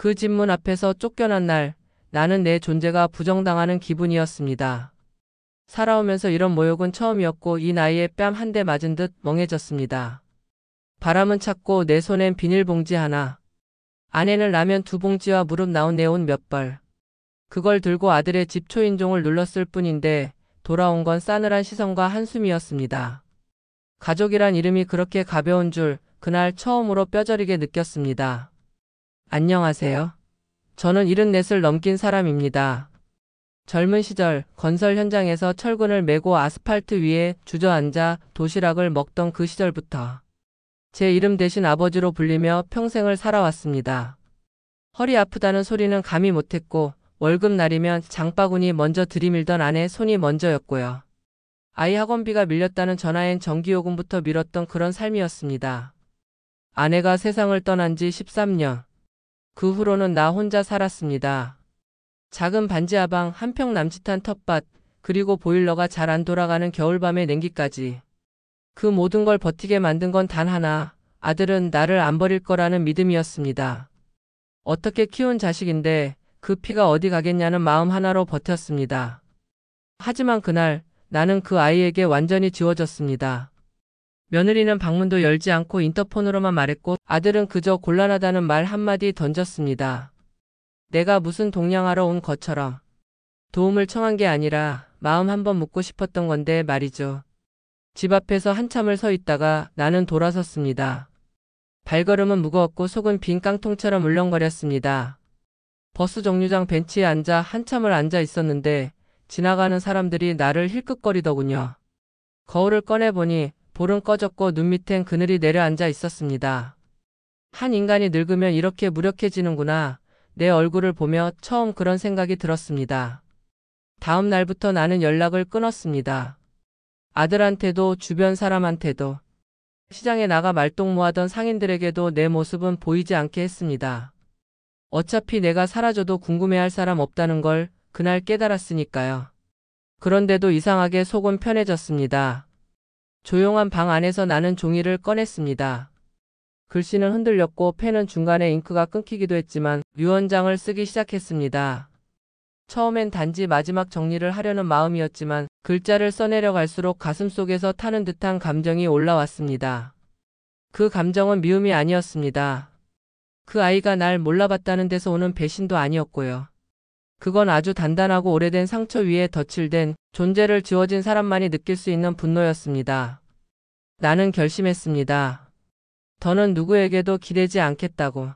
그 집 문 앞에서 쫓겨난 날, 나는 내 존재가 부정당하는 기분이었습니다. 살아오면서 이런 모욕은 처음이었고 이 나이에 뺨 한 대 맞은 듯 멍해졌습니다. 바람은 찼고 내 손엔 비닐봉지 하나. 안에는 라면 2봉지와 무릎 나온 내 옷 몇 벌. 그걸 들고 아들의 집 초인종을 눌렀을 뿐인데 돌아온 건 싸늘한 시선과 한숨이었습니다. 가족이란 이름이 그렇게 가벼운 줄 그날 처음으로 뼈저리게 느꼈습니다. 안녕하세요. 저는 74을 넘긴 사람입니다. 젊은 시절 건설 현장에서 철근을 메고 아스팔트 위에 주저앉아 도시락을 먹던 그 시절부터 제 이름 대신 아버지로 불리며 평생을 살아왔습니다. 허리 아프다는 소리는 감히 못했고 월급 날이면 장바구니 먼저 들이밀던 아내 손이 먼저였고요. 아이 학원비가 밀렸다는 전화엔 전기요금부터 미뤘던 그런 삶이었습니다. 아내가 세상을 떠난 지 13년. 그 후로는 나 혼자 살았습니다. 작은 반지 하방, 한평 남짓한 텃밭, 그리고 보일러가 잘 안 돌아가는 겨울밤의 냉기까지. 그 모든 걸 버티게 만든 건 단 하나, 아들은 나를 안 버릴 거라는 믿음이었습니다. 어떻게 키운 자식인데 그 피가 어디 가겠냐는 마음 하나로 버텼습니다. 하지만 그날 나는 그 아이에게 완전히 지워졌습니다. 며느리는 방문도 열지 않고 인터폰으로만 말했고 아들은 그저 곤란하다는 말 한마디 던졌습니다. 내가 무슨 동냥하러 온 것처럼 도움을 청한 게 아니라 마음 한번 묻고 싶었던 건데 말이죠. 집 앞에서 한참을 서 있다가 나는 돌아섰습니다. 발걸음은 무거웠고 속은 빈 깡통처럼 울렁거렸습니다. 버스 정류장 벤치에 앉아 한참을 앉아 있었는데 지나가는 사람들이 나를 힐끗거리더군요. 거울을 꺼내보니 볼은 꺼졌고 눈 밑엔 그늘이 내려앉아 있었습니다. 한 인간이 늙으면 이렇게 무력해지는구나. 내 얼굴을 보며 처음 그런 생각이 들었습니다. 다음 날부터 나는 연락을 끊었습니다. 아들한테도 주변 사람한테도. 시장에 나가 말동무하던 상인들에게도 내 모습은 보이지 않게 했습니다. 어차피 내가 사라져도 궁금해할 사람 없다는 걸 그날 깨달았으니까요. 그런데도 이상하게 속은 편해졌습니다. 조용한 방 안에서 나는 종이를 꺼냈습니다. 글씨는 흔들렸고 펜은 중간에 잉크가 끊기기도 했지만 유언장을 쓰기 시작했습니다. 처음엔 단지 마지막 정리를 하려는 마음이었지만 글자를 써내려갈수록 가슴속에서 타는 듯한 감정이 올라왔습니다. 그 감정은 미움이 아니었습니다. 그 아이가 날 몰라봤다는 데서 오는 배신도 아니었고요. 그건 아주 단단하고 오래된 상처 위에 덧칠된 존재를 지워진 사람만이 느낄 수 있는 분노였습니다. 나는 결심했습니다. 더는 누구에게도 기대지 않겠다고.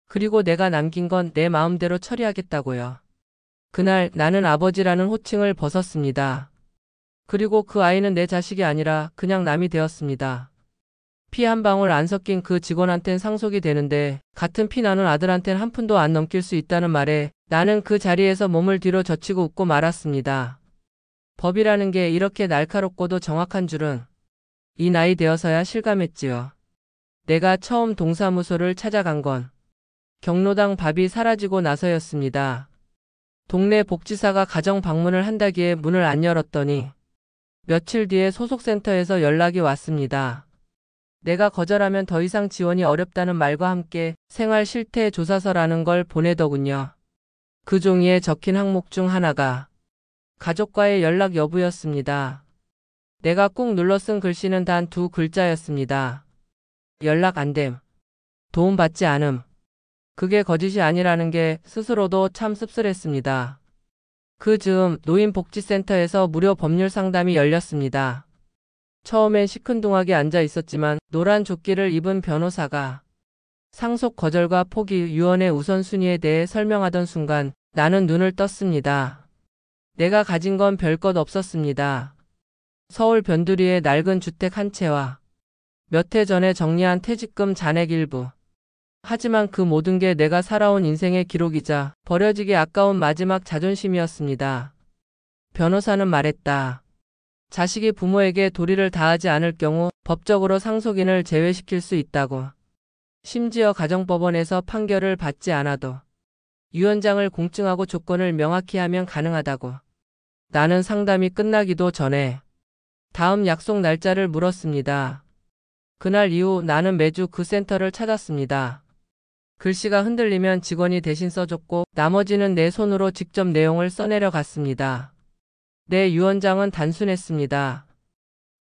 그리고 내가 남긴 건 내 마음대로 처리하겠다고요. 그날 나는 아버지라는 호칭을 벗었습니다. 그리고 그 아이는 내 자식이 아니라 그냥 남이 되었습니다. 피 한 방울 안 섞인 그 직원한텐 상속이 되는데 같은 피 나눈 아들한텐 한 푼도 안 넘길 수 있다는 말에 나는 그 자리에서 몸을 뒤로 젖히고 웃고 말았습니다. 법이라는 게 이렇게 날카롭고도 정확한 줄은 이 나이 되어서야 실감했지요. 내가 처음 동사무소를 찾아간 건 경로당 밥이 사라지고 나서였습니다. 동네 복지사가 가정 방문을 한다기에 문을 안 열었더니 며칠 뒤에 소속센터에서 연락이 왔습니다. 내가 거절하면 더 이상 지원이 어렵다는 말과 함께 생활 실태 조사서라는 걸 보내더군요. 그 종이에 적힌 항목 중 하나가 가족과의 연락 여부였습니다. 내가 꾹 눌러 쓴 글씨는 단 2글자였습니다. 연락 안 됨. 도움받지 않음. 그게 거짓이 아니라는 게 스스로도 참 씁쓸했습니다. 그 즈음 노인복지센터에서 무료 법률 상담이 열렸습니다. 처음엔 시큰둥하게 앉아 있었지만 노란 조끼를 입은 변호사가 상속 거절과 포기 유언의 우선순위에 대해 설명하던 순간 나는 눈을 떴습니다. 내가 가진 건 별것 없었습니다. 서울 변두리의 낡은 주택 한 채와 몇 해 전에 정리한 퇴직금 잔액 일부. 하지만 그 모든 게 내가 살아온 인생의 기록이자 버려지기 아까운 마지막 자존심이었습니다. 변호사는 말했다. 자식이 부모에게 도리를 다하지 않을 경우 법적으로 상속인을 제외시킬 수 있다고. 심지어 가정법원에서 판결을 받지 않아도 유언장을 공증하고 조건을 명확히 하면 가능하다고. 나는 상담이 끝나기도 전에 다음 약속 날짜를 물었습니다. 그날 이후 나는 매주 그 센터를 찾았습니다. 글씨가 흔들리면 직원이 대신 써줬고 나머지는 내 손으로 직접 내용을 써내려 갔습니다. 내 유언장은 단순했습니다.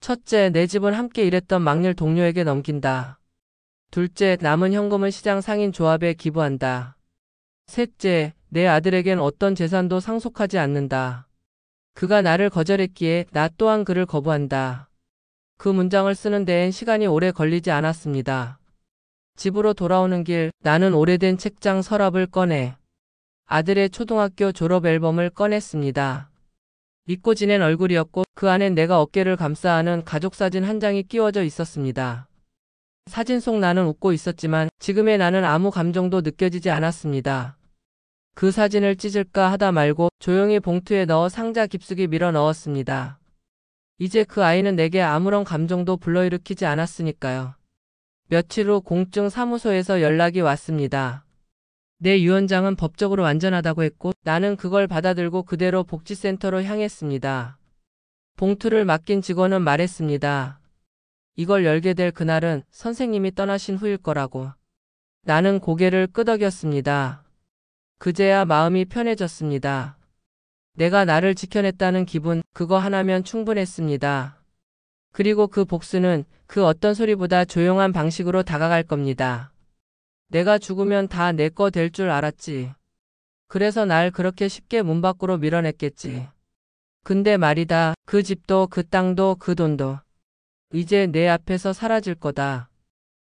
첫째, 내 집은 함께 일했던 막일 동료에게 넘긴다. 둘째, 남은 현금은 시장 상인 조합에 기부한다. 셋째, 내 아들에겐 어떤 재산도 상속하지 않는다. 그가 나를 거절했기에 나 또한 그를 거부한다. 그 문장을 쓰는 데엔 시간이 오래 걸리지 않았습니다. 집으로 돌아오는 길, 나는 오래된 책장 서랍을 꺼내 아들의 초등학교 졸업 앨범을 꺼냈습니다. 잊고 지낸 얼굴이었고 그 안엔 내가 어깨를 감싸안은 가족사진 한 장이 끼워져 있었습니다. 사진 속 나는 웃고 있었지만 지금의 나는 아무 감정도 느껴지지 않았습니다. 그 사진을 찢을까 하다 말고 조용히 봉투에 넣어 상자 깊숙이 밀어 넣었습니다. 이제 그 아이는 내게 아무런 감정도 불러일으키지 않았으니까요. 며칠 후 공증 사무소에서 연락이 왔습니다. 내 유언장은 법적으로 완전하다고 했고 나는 그걸 받아들고 그대로 복지센터로 향했습니다. 봉투를 맡긴 직원은 말했습니다. 이걸 열게 될 그날은 선생님이 떠나신 후일 거라고. 나는 고개를 끄덕였습니다. 그제야 마음이 편해졌습니다. 내가 나를 지켜냈다는 기분, 그거 하나면 충분했습니다. 그리고 그 복수는 그 어떤 소리보다 조용한 방식으로 다가갈 겁니다. 내가 죽으면 다 내 거 될 줄 알았지. 그래서 날 그렇게 쉽게 문 밖으로 밀어냈겠지. 근데 말이다. 그 집도 그 땅도 그 돈도 이제 내 앞에서 사라질 거다.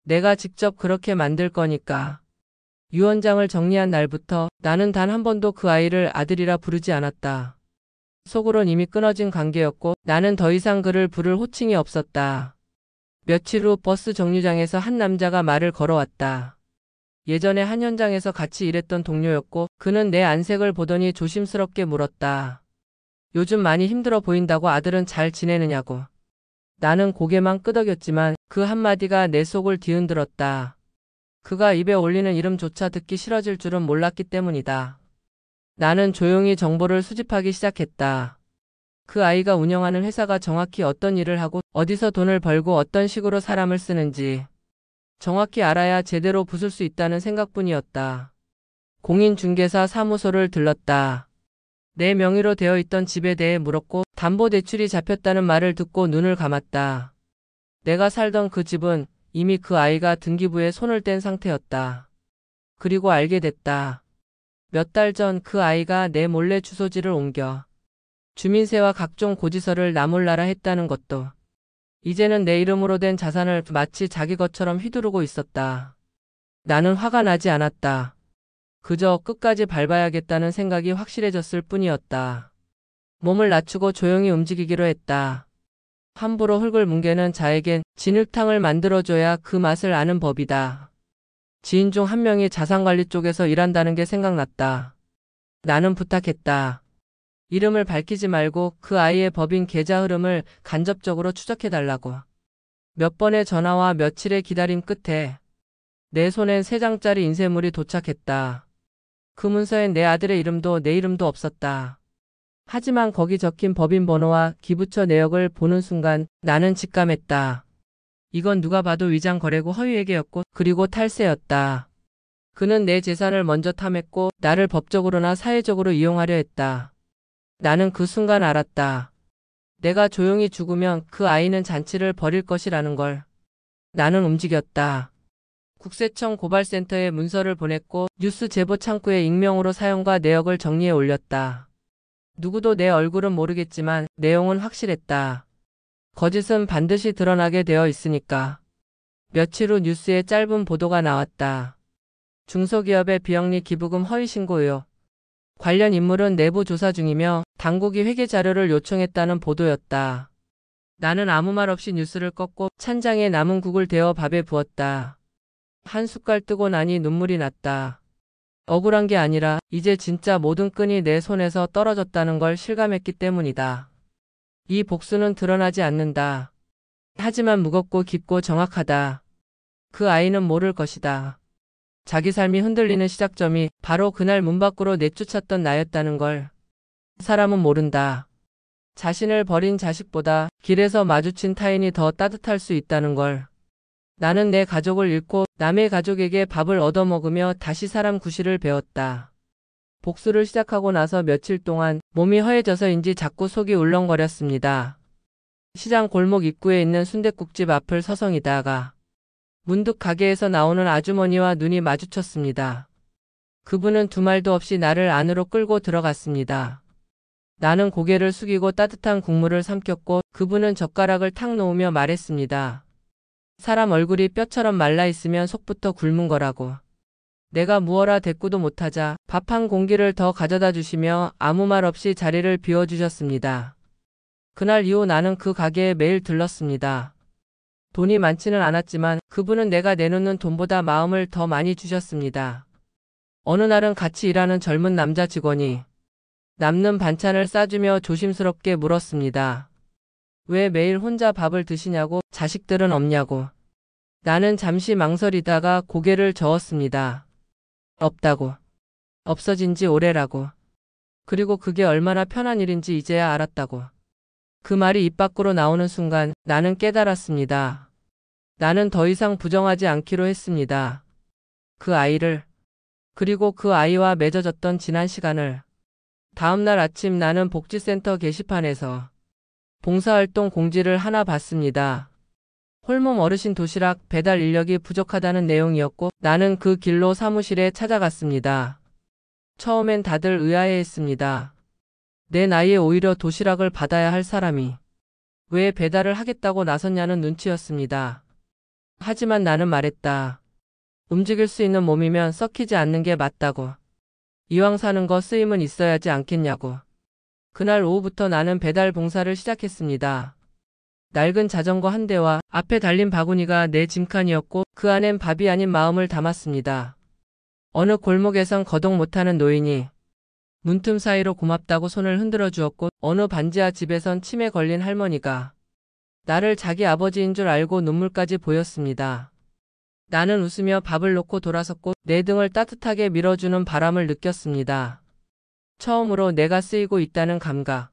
내가 직접 그렇게 만들 거니까. 유언장을 정리한 날부터 나는 단 한 번도 그 아이를 아들이라 부르지 않았다. 속으론 이미 끊어진 관계였고 나는 더 이상 그를 부를 호칭이 없었다. 며칠 후 버스 정류장에서 한 남자가 말을 걸어왔다. 예전에 한 현장에서 같이 일했던 동료였고 그는 내 안색을 보더니 조심스럽게 물었다. 요즘 많이 힘들어 보인다고 아들은 잘 지내느냐고. 나는 고개만 끄덕였지만 그 한마디가 내 속을 뒤흔들었다. 그가 입에 올리는 이름조차 듣기 싫어질 줄은 몰랐기 때문이다. 나는 조용히 정보를 수집하기 시작했다. 그 아이가 운영하는 회사가 정확히 어떤 일을 하고 어디서 돈을 벌고 어떤 식으로 사람을 쓰는지 정확히 알아야 제대로 부술 수 있다는 생각뿐이었다. 공인중개사 사무소를 들렀다. 내 명의로 되어 있던 집에 대해 물었고 담보대출이 잡혔다는 말을 듣고 눈을 감았다. 내가 살던 그 집은 이미 그 아이가 등기부에 손을 뗀 상태였다. 그리고 알게 됐다. 몇 달 전 그 아이가 내 몰래 주소지를 옮겨 주민세와 각종 고지서를 나몰라라 했다는 것도 이제는 내 이름으로 된 자산을 마치 자기 것처럼 휘두르고 있었다. 나는 화가 나지 않았다. 그저 끝까지 밟아야겠다는 생각이 확실해졌을 뿐이었다. 몸을 낮추고 조용히 움직이기로 했다. 함부로 흙을 뭉개는 자에겐 진흙탕을 만들어줘야 그 맛을 아는 법이다. 지인 중 한 명이 자산관리 쪽에서 일한다는 게 생각났다. 나는 부탁했다. 이름을 밝히지 말고 그 아이의 법인 계좌 흐름을 간접적으로 추적해달라고. 몇 번의 전화와 며칠의 기다림 끝에 내 손엔 3장짜리 인쇄물이 도착했다. 그 문서엔 내 아들의 이름도 내 이름도 없었다. 하지만 거기 적힌 법인 번호와 기부처 내역을 보는 순간 나는 직감했다. 이건 누가 봐도 위장 거래고 허위회계였고 그리고 탈세였다. 그는 내 재산을 먼저 탐했고 나를 법적으로나 사회적으로 이용하려 했다. 나는 그 순간 알았다. 내가 조용히 죽으면 그 아이는 잔치를 벌일 것이라는 걸. 나는 움직였다. 국세청 고발센터에 문서를 보냈고 뉴스 제보 창구에 익명으로 사연과 내역을 정리해 올렸다. 누구도 내 얼굴은 모르겠지만 내용은 확실했다. 거짓은 반드시 드러나게 되어 있으니까. 며칠 후 뉴스에 짧은 보도가 나왔다. 중소기업의 비영리 기부금 허위 신고 의혹. 관련 인물은 내부 조사 중이며 당국이 회계 자료를 요청했다는 보도였다. 나는 아무 말 없이 뉴스를 껐고 찬장에 남은 국을 데워 밥에 부었다. 한 숟갈 뜨고 나니 눈물이 났다. 억울한 게 아니라 이제 진짜 모든 끈이 내 손에서 떨어졌다는 걸 실감했기 때문이다. 이 복수는 드러나지 않는다. 하지만 무겁고 깊고 정확하다. 그 아이는 모를 것이다. 자기 삶이 흔들리는 시작점이 바로 그날 문 밖으로 내쫓았던 나였다는 걸. 사람은 모른다. 자신을 버린 자식보다 길에서 마주친 타인이 더 따뜻할 수 있다는 걸. 나는 내 가족을 잃고 남의 가족에게 밥을 얻어먹으며 다시 사람 구실을 배웠다. 복수를 시작하고 나서 며칠 동안 몸이 허해져서인지 자꾸 속이 울렁거렸습니다. 시장 골목 입구에 있는 순댓국집 앞을 서성이다가 문득 가게에서 나오는 아주머니와 눈이 마주쳤습니다. 그분은 두 말도 없이 나를 안으로 끌고 들어갔습니다. 나는 고개를 숙이고 따뜻한 국물을 삼켰고 그분은 젓가락을 탁 놓으며 말했습니다. 사람 얼굴이 뼈처럼 말라있으면 속부터 굶은 거라고. 내가 무어라 대꾸도 못하자 밥 한 공기를 더 가져다 주시며 아무 말 없이 자리를 비워주셨습니다. 그날 이후 나는 그 가게에 매일 들렀습니다. 돈이 많지는 않았지만 그분은 내가 내놓는 돈보다 마음을 더 많이 주셨습니다. 어느 날은 같이 일하는 젊은 남자 직원이 남는 반찬을 싸주며 조심스럽게 물었습니다. 왜 매일 혼자 밥을 드시냐고, 자식들은 없냐고. 나는 잠시 망설이다가 고개를 저었습니다. 없다고. 없어진 지 오래라고. 그리고 그게 얼마나 편한 일인지 이제야 알았다고. 그 말이 입 밖으로 나오는 순간 나는 깨달았습니다. 나는 더 이상 부정하지 않기로 했습니다. 그 아이를, 그리고 그 아이와 맺어졌던 지난 시간을. 다음날 아침 나는 복지센터 게시판에서 봉사활동 공지를 하나 봤습니다. 홀몸 어르신 도시락 배달 인력이 부족하다는 내용이었고 나는 그 길로 사무실에 찾아갔습니다. 처음엔 다들 의아해했습니다. 내 나이에 오히려 도시락을 받아야 할 사람이 왜 배달을 하겠다고 나섰냐는 눈치였습니다. 하지만 나는 말했다. 움직일 수 있는 몸이면 썩히지 않는 게 맞다고. 이왕 사는 거 쓰임은 있어야지 않겠냐고. 그날 오후부터 나는 배달 봉사를 시작했습니다. 낡은 자전거 한 대와 앞에 달린 바구니가 내 짐칸이었고 그 안엔 밥이 아닌 마음을 담았습니다. 어느 골목에선 거동 못하는 노인이 문틈 사이로 고맙다고 손을 흔들어 주었고 어느 반지하 집에선 치매 걸린 할머니가 나를 자기 아버지인 줄 알고 눈물까지 보였습니다. 나는 웃으며 밥을 놓고 돌아섰고 내 등을 따뜻하게 밀어주는 바람을 느꼈습니다. 처음으로 내가 쓰이고 있다는 감각.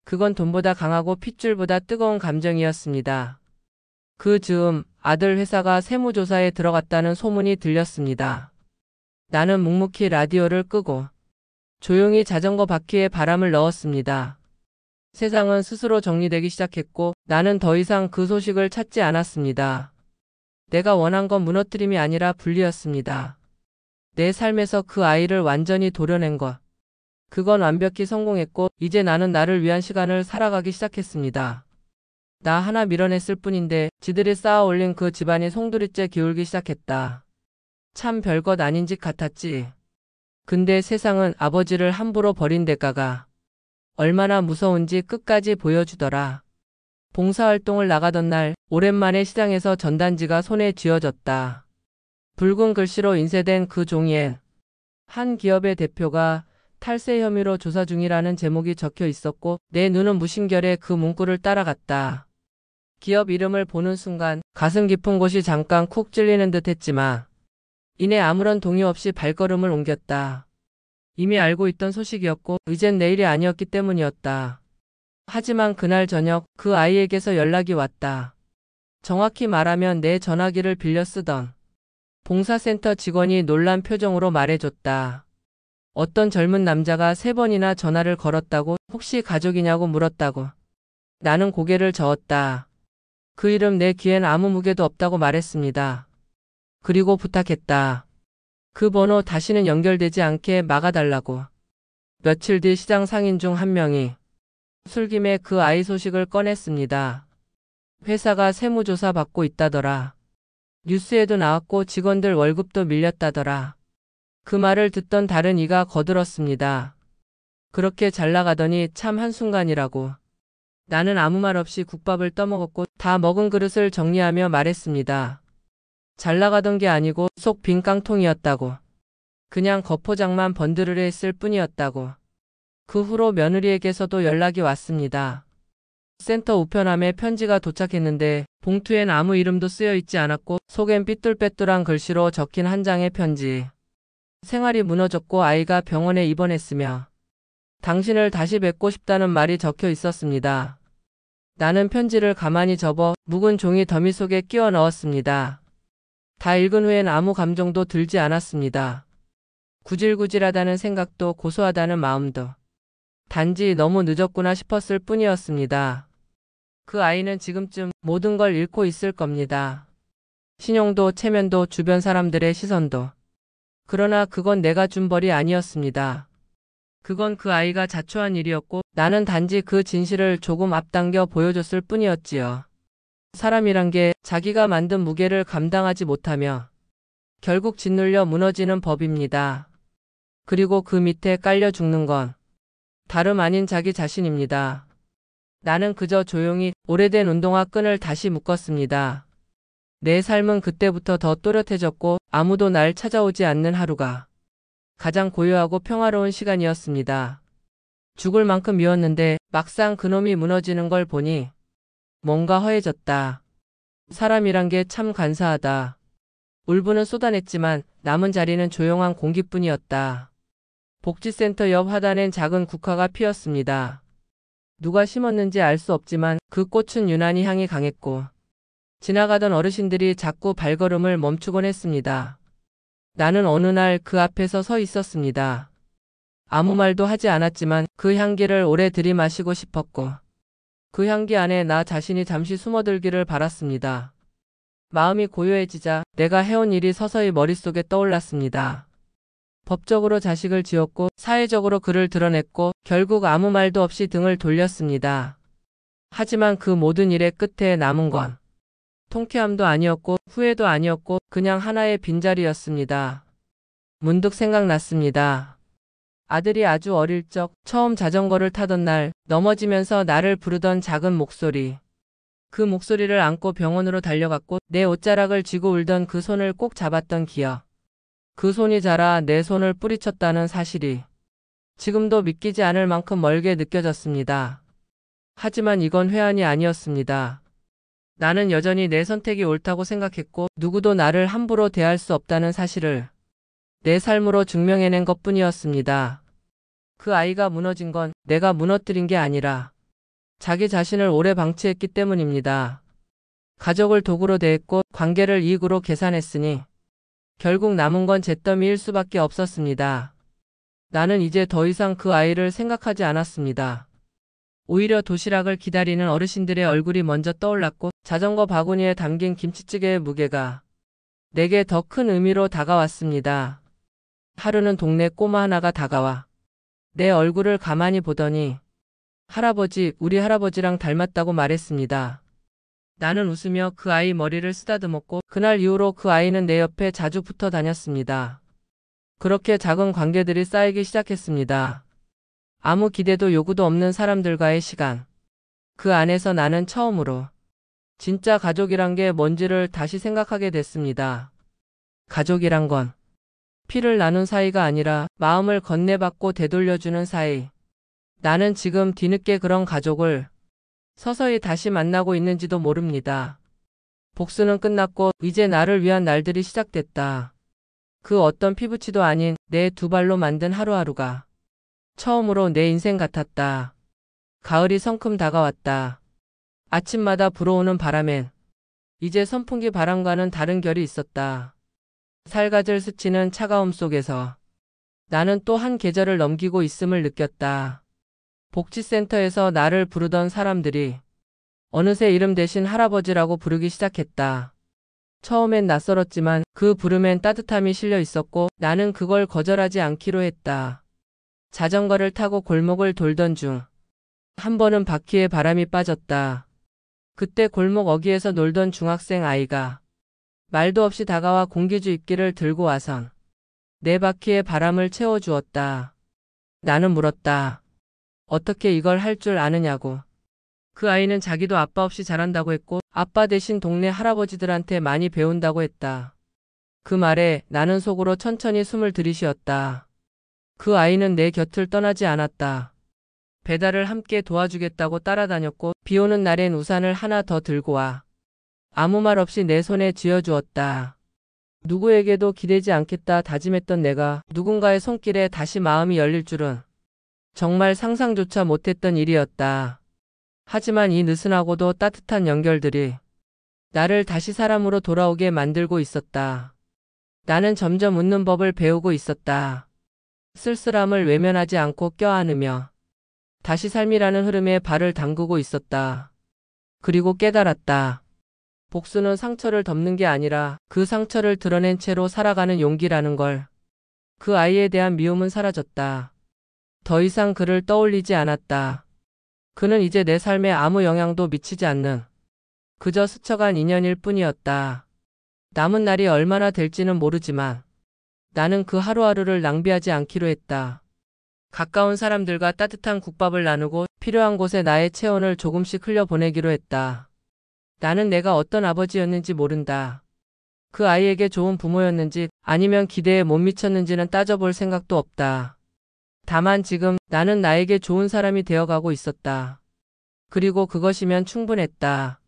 그건 돈보다 강하고 핏줄보다 뜨거운 감정이었습니다. 그 즈음 아들 회사가 세무조사에 들어갔다는 소문이 들렸습니다. 나는 묵묵히 라디오를 끄고 조용히 자전거 바퀴에 바람을 넣었습니다. 세상은 스스로 정리되기 시작했고 나는 더 이상 그 소식을 찾지 않았습니다. 내가 원한 건 무너뜨림이 아니라 분리였습니다. 내 삶에서 그 아이를 완전히 도려낸 것. 그건 완벽히 성공했고 이제 나는 나를 위한 시간을 살아가기 시작했습니다. 나 하나 밀어냈을 뿐인데 지들이 쌓아 올린 그 집안이 송두리째 기울기 시작했다. 참 별것 아닌 짓 같았지. 근데 세상은 아버지를 함부로 버린 대가가 얼마나 무서운지 끝까지 보여주더라. 봉사활동을 나가던 날 오랜만에 시장에서 전단지가 손에 쥐어졌다. 붉은 글씨로 인쇄된 그 종이엔 한 기업의 대표가 탈세 혐의로 조사 중이라는 제목이 적혀 있었고 내 눈은 무심결에 그 문구를 따라갔다. 기업 이름을 보는 순간 가슴 깊은 곳이 잠깐 쿡 찔리는 듯 했지만 이내 아무런 동요 없이 발걸음을 옮겼다. 이미 알고 있던 소식이었고 이젠 내일이 아니었기 때문이었다. 하지만 그날 저녁 그 아이에게서 연락이 왔다. 정확히 말하면 내 전화기를 빌려 쓰던 봉사센터 직원이 놀란 표정으로 말해줬다. 어떤 젊은 남자가 3번이나 전화를 걸었다고, 혹시 가족이냐고 물었다고. 나는 고개를 저었다. 그 이름 내 귀엔 아무 무게도 없다고 말했습니다. 그리고 부탁했다. 그 번호 다시는 연결되지 않게 막아달라고. 며칠 뒤 시장 상인 중 한 명이 술김에 그 아이 소식을 꺼냈습니다. 회사가 세무조사 받고 있다더라. 뉴스에도 나왔고 직원들 월급도 밀렸다더라. 그 말을 듣던 다른 이가 거들었습니다. 그렇게 잘 나가더니 참 한순간이라고. 나는 아무 말 없이 국밥을 떠먹었고 다 먹은 그릇을 정리하며 말했습니다. 잘 나가던 게 아니고 속 빈 깡통이었다고. 그냥 겉포장만 번드르르 했을 뿐이었다고. 그 후로 며느리에게서도 연락이 왔습니다. 센터 우편함에 편지가 도착했는데 봉투엔 아무 이름도 쓰여 있지 않았고 속엔 삐뚤빼뚤한 글씨로 적힌 한 장의 편지. 생활이 무너졌고 아이가 병원에 입원했으며 당신을 다시 뵙고 싶다는 말이 적혀 있었습니다. 나는 편지를 가만히 접어 묵은 종이 더미 속에 끼워 넣었습니다. 다 읽은 후엔 아무 감정도 들지 않았습니다. 구질구질하다는 생각도 고소하다는 마음도. 단지 너무 늦었구나 싶었을 뿐이었습니다. 그 아이는 지금쯤 모든 걸 잃고 있을 겁니다. 신용도, 체면도, 주변 사람들의 시선도. 그러나 그건 내가 준 벌이 아니었습니다. 그건 그 아이가 자초한 일이었고 나는 단지 그 진실을 조금 앞당겨 보여줬을 뿐이었지요. 사람이란 게 자기가 만든 무게를 감당하지 못하며 결국 짓눌려 무너지는 법입니다. 그리고 그 밑에 깔려 죽는 건 다름 아닌 자기 자신입니다. 나는 그저 조용히 오래된 운동화 끈을 다시 묶었습니다. 내 삶은 그때부터 더 또렷해졌고 아무도 날 찾아오지 않는 하루가 가장 고요하고 평화로운 시간이었습니다. 죽을 만큼 미웠는데 막상 그놈이 무너지는 걸 보니 뭔가 허해졌다. 사람이란 게 참 간사하다. 울분은 쏟아냈지만 남은 자리는 조용한 공기뿐이었다. 복지센터 옆 화단엔 작은 국화가 피었습니다. 누가 심었는지 알 수 없지만 그 꽃은 유난히 향이 강했고 지나가던 어르신들이 자꾸 발걸음을 멈추곤 했습니다. 나는 어느 날 그 앞에서 서 있었습니다. 아무 말도 하지 않았지만 그 향기를 오래 들이마시고 싶었고 그 향기 안에 나 자신이 잠시 숨어들기를 바랐습니다. 마음이 고요해지자 내가 해온 일이 서서히 머릿속에 떠올랐습니다. 법적으로 자식을 지었고 사회적으로 그를 드러냈고 결국 아무 말도 없이 등을 돌렸습니다. 하지만 그 모든 일의 끝에 남은 건 통쾌함도 아니었고 후회도 아니었고 그냥 하나의 빈자리였습니다. 문득 생각났습니다. 아들이 아주 어릴 적 처음 자전거를 타던 날 넘어지면서 나를 부르던 작은 목소리. 그 목소리를 안고 병원으로 달려갔고 내 옷자락을 쥐고 울던 그 손을 꼭 잡았던 기억. 그 손이 자라 내 손을 뿌리쳤다는 사실이 지금도 믿기지 않을 만큼 멀게 느껴졌습니다. 하지만 이건 회한이 아니었습니다. 나는 여전히 내 선택이 옳다고 생각했고 누구도 나를 함부로 대할 수 없다는 사실을 내 삶으로 증명해낸 것뿐이었습니다. 그 아이가 무너진 건 내가 무너뜨린 게 아니라 자기 자신을 오래 방치했기 때문입니다. 가족을 도구로 대했고 관계를 이익으로 계산했으니 결국 남은 건 잿더미일 수밖에 없었습니다. 나는 이제 더 이상 그 아이를 생각하지 않았습니다. 오히려 도시락을 기다리는 어르신들의 얼굴이 먼저 떠올랐고 자전거 바구니에 담긴 김치찌개의 무게가 내게 더 큰 의미로 다가왔습니다. 하루는 동네 꼬마 하나가 다가와 내 얼굴을 가만히 보더니 할아버지, 우리 할아버지랑 닮았다고 말했습니다. 나는 웃으며 그 아이 머리를 쓰다듬었고 그날 이후로 그 아이는 내 옆에 자주 붙어 다녔습니다. 그렇게 작은 관계들이 쌓이기 시작했습니다. 아무 기대도 요구도 없는 사람들과의 시간. 그 안에서 나는 처음으로 진짜 가족이란 게 뭔지를 다시 생각하게 됐습니다. 가족이란 건 피를 나눈 사이가 아니라 마음을 건네받고 되돌려주는 사이. 나는 지금 뒤늦게 그런 가족을 서서히 다시 만나고 있는지도 모릅니다. 복수는 끝났고 이제 나를 위한 날들이 시작됐다. 그 어떤 피부치도 아닌 내 두 발로 만든 하루하루가 처음으로 내 인생 같았다. 가을이 성큼 다가왔다. 아침마다 불어오는 바람엔 이제 선풍기 바람과는 다른 결이 있었다. 살갗을 스치는 차가움 속에서 나는 또 한 계절을 넘기고 있음을 느꼈다. 복지센터에서 나를 부르던 사람들이 어느새 이름 대신 할아버지라고 부르기 시작했다. 처음엔 낯설었지만 그 부름엔 따뜻함이 실려 있었고 나는 그걸 거절하지 않기로 했다. 자전거를 타고 골목을 돌던 중 한 번은 바퀴에 바람이 빠졌다. 그때 골목 어귀에서 놀던 중학생 아이가 말도 없이 다가와 공기주 입기를 들고 와선 내 바퀴에 바람을 채워주었다. 나는 물었다. 어떻게 이걸 할 줄 아느냐고. 그 아이는 자기도 아빠 없이 자란다고 했고 아빠 대신 동네 할아버지들한테 많이 배운다고 했다. 그 말에 나는 속으로 천천히 숨을 들이쉬었다. 그 아이는 내 곁을 떠나지 않았다. 배달을 함께 도와주겠다고 따라다녔고 비 오는 날엔 우산을 하나 더 들고 와 아무 말 없이 내 손에 쥐어주었다. 누구에게도 기대지 않겠다 다짐했던 내가 누군가의 손길에 다시 마음이 열릴 줄은 정말 상상조차 못했던 일이었다. 하지만 이 느슨하고도 따뜻한 연결들이 나를 다시 사람으로 돌아오게 만들고 있었다. 나는 점점 웃는 법을 배우고 있었다. 쓸쓸함을 외면하지 않고 껴안으며 다시 삶이라는 흐름에 발을 담그고 있었다. 그리고 깨달았다. 복수는 상처를 덮는 게 아니라 그 상처를 드러낸 채로 살아가는 용기라는 걸. 그 아이에 대한 미움은 사라졌다. 더 이상 그를 떠올리지 않았다. 그는 이제 내 삶에 아무 영향도 미치지 않는 그저 스쳐간 인연일 뿐이었다. 남은 날이 얼마나 될지는 모르지만 나는 그 하루하루를 낭비하지 않기로 했다. 가까운 사람들과 따뜻한 국밥을 나누고 필요한 곳에 나의 체온을 조금씩 흘려보내기로 했다. 나는 내가 어떤 아버지였는지 모른다. 그 아이에게 좋은 부모였는지 아니면 기대에 못 미쳤는지는 따져볼 생각도 없다. 다만 지금 나는 나에게 좋은 사람이 되어가고 있었다. 그리고 그것이면 충분했다.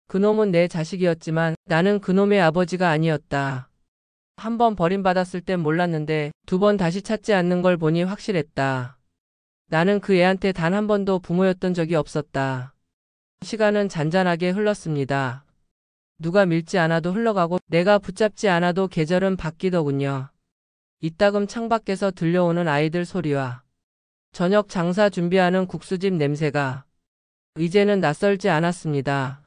그놈은 내 자식이었지만 나는 그놈의 아버지가 아니었다. 한 번 버림받았을 땐 몰랐는데 두 번 다시 찾지 않는 걸 보니 확실했다. 나는 그 애한테 단 한 번도 부모였던 적이 없었다. 시간은 잔잔하게 흘렀습니다. 누가 밀지 않아도 흘러가고 내가 붙잡지 않아도 계절은 바뀌더군요. 이따금 창밖에서 들려오는 아이들 소리와 저녁 장사 준비하는 국수집 냄새가 이제는 낯설지 않았습니다.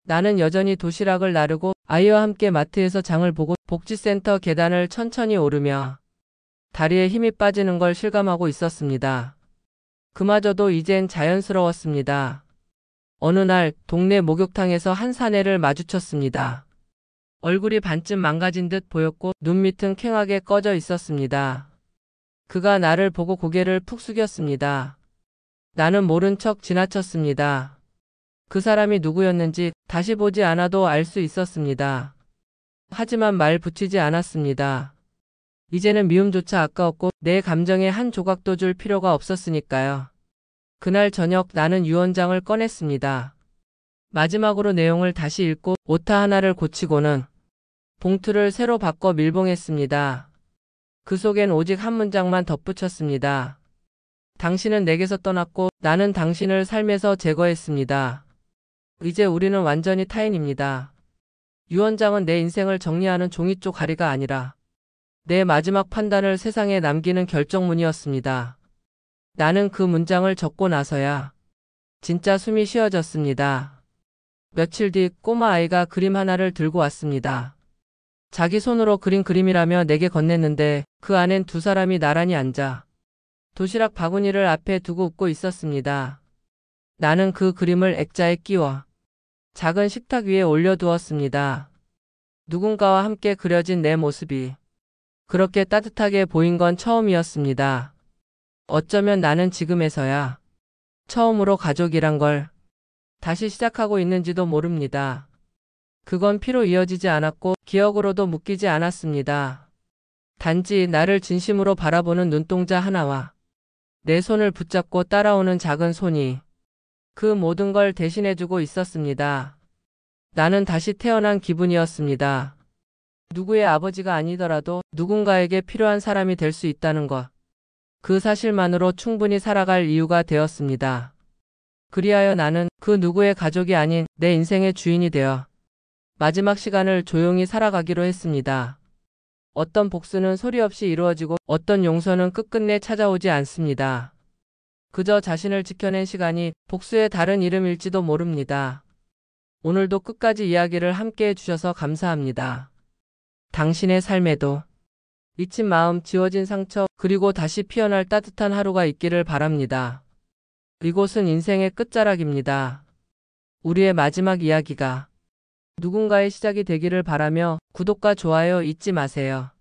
나는 여전히 도시락을 나르고 아이와 함께 마트에서 장을 보고 복지센터 계단을 천천히 오르며 다리에 힘이 빠지는 걸 실감하고 있었습니다. 그마저도 이젠 자연스러웠습니다. 어느 날 동네 목욕탕에서 한 사내를 마주쳤습니다. 얼굴이 반쯤 망가진 듯 보였고 눈 밑은 퀭하게 꺼져 있었습니다. 그가 나를 보고 고개를 푹 숙였습니다. 나는 모른 척 지나쳤습니다. 그 사람이 누구였는지 다시 보지 않아도 알 수 있었습니다. 하지만 말 붙이지 않았습니다. 이제는 미움조차 아까웠고 내 감정에 한 조각도 줄 필요가 없었으니까요. 그날 저녁 나는 유언장을 꺼냈습니다. 마지막으로 내용을 다시 읽고 오타 하나를 고치고는 봉투를 새로 바꿔 밀봉했습니다. 그 속엔 오직 한 문장만 덧붙였습니다. 당신은 내게서 떠났고 나는 당신을 삶에서 제거했습니다. 이제 우리는 완전히 타인입니다. 유언장은 내 인생을 정리하는 종이 쪼가리가 아니라 내 마지막 판단을 세상에 남기는 결정문이었습니다. 나는 그 문장을 적고 나서야 진짜 숨이 쉬어졌습니다. 며칠 뒤 꼬마 아이가 그림 하나를 들고 왔습니다. 자기 손으로 그린 그림이라며 내게 건넸는데 그 안엔 두 사람이 나란히 앉아 도시락 바구니를 앞에 두고 웃고 있었습니다. 나는 그 그림을 액자에 끼워 작은 식탁 위에 올려두었습니다. 누군가와 함께 그려진 내 모습이 그렇게 따뜻하게 보인 건 처음이었습니다. 어쩌면 나는 지금에서야 처음으로 가족이란 걸 다시 시작하고 있는지도 모릅니다. 그건 피로 이어지지 않았고 기억으로도 묶이지 않았습니다. 단지 나를 진심으로 바라보는 눈동자 하나와 내 손을 붙잡고 따라오는 작은 손이 그 모든 걸 대신해주고 있었습니다. 나는 다시 태어난 기분이었습니다. 누구의 아버지가 아니더라도 누군가에게 필요한 사람이 될 수 있다는 것. 그 사실만으로 충분히 살아갈 이유가 되었습니다. 그리하여 나는 그 누구의 가족이 아닌 내 인생의 주인이 되어 마지막 시간을 조용히 살아가기로 했습니다. 어떤 복수는 소리 없이 이루어지고 어떤 용서는 끝끝내 찾아오지 않습니다. 그저 자신을 지켜낸 시간이 복수의 다른 이름일지도 모릅니다. 오늘도 끝까지 이야기를 함께 해주셔서 감사합니다. 당신의 삶에도 잊힌 마음, 지워진 상처, 그리고 다시 피어날 따뜻한 하루가 있기를 바랍니다. 이곳은 인생의 끝자락입니다. 우리의 마지막 이야기가 누군가의 시작이 되기를 바라며 구독과 좋아요 잊지 마세요.